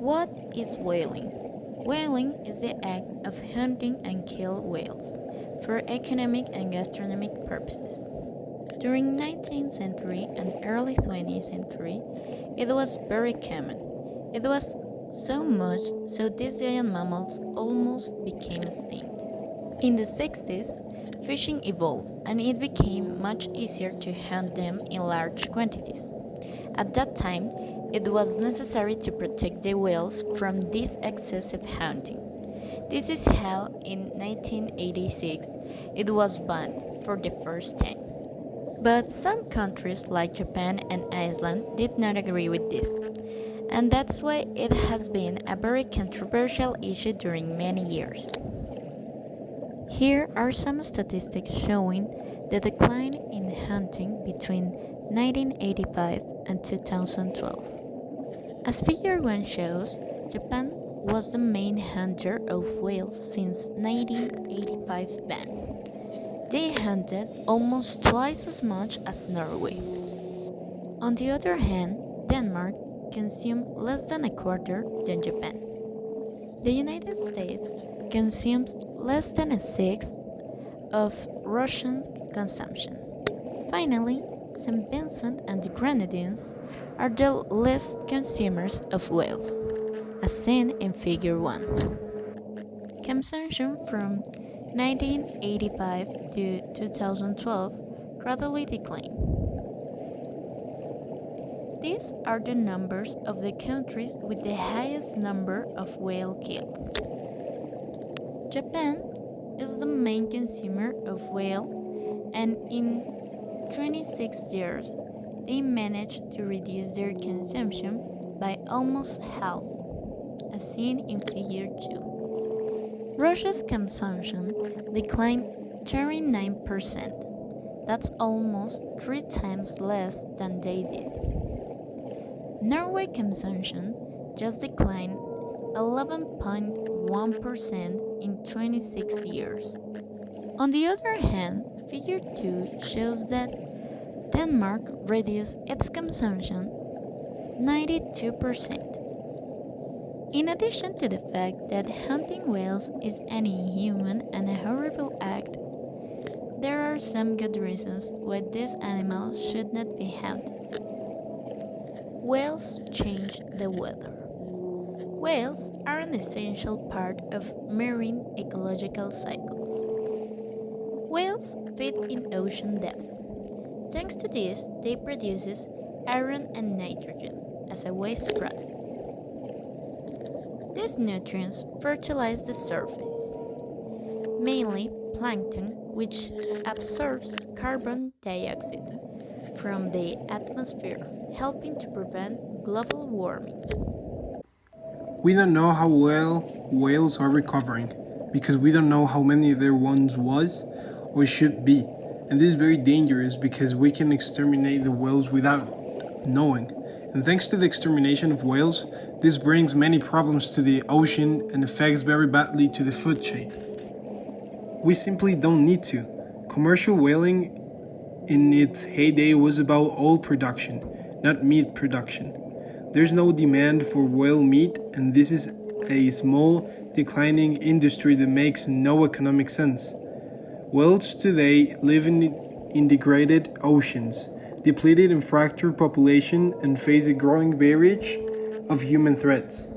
What is whaling? Whaling is the act of hunting and kill whales for economic and gastronomic purposes. During 19th century and early 20th century, it was very common. It was so much so these giant mammals almost became extinct. In the 60s, fishing evolved and it became much easier to hunt them in large quantities. At that time, it was necessary to protect the whales from this excessive hunting. This is how, in 1986, it was banned for the first time. But some countries like Japan and Iceland did not agree with this, and that's why it has been a very controversial issue during many years. Here are some statistics showing the decline in hunting between 1985 and 2012. As Figure 1 shows, Japan was the main hunter of whales since 1985 ban. They hunted almost twice as much as Norway. On the other hand, Denmark consumed less than a quarter than Japan. The United States consumes less than a sixth of Russian consumption. Finally, St. Vincent and the Grenadines are the least consumers of whales, as seen in Figure 1. Consumption from 1985 to 2012 gradually declined. These are the numbers of the countries with the highest number of whale killed. Japan is the main consumer of whale, and in 26 years, they managed to reduce their consumption by almost half, as seen in Figure 2. Russia's consumption declined 39%. That's almost 3 times less than they did. Norway consumption just declined 11.1% in 26 years. On the other hand, Figure 2 shows that Denmark reduced its consumption 92%. In addition to the fact that hunting whales is an inhuman and a horrible act, there are some good reasons why these animals should not be hunted. Whales change the weather. Whales are an essential part of marine ecological cycles. Whales feed in ocean depths. Thanks to this, they produce iron and nitrogen as a waste product. These nutrients fertilize the surface, mainly plankton, which absorbs carbon dioxide from the atmosphere, helping to prevent global warming. We don't know how well whales are recovering because we don't know how many there once was or should be. And this is very dangerous because we can exterminate the whales without knowing. And thanks to the extermination of whales, this brings many problems to the ocean and affects very badly to the food chain. We simply don't need to. Commercial whaling in its heyday was about oil production, not meat production. There's no demand for whale meat, and this is a small, declining industry that makes no economic sense. Whales today live in degraded oceans, depleted and fractured population, and face a growing barrage of human threats.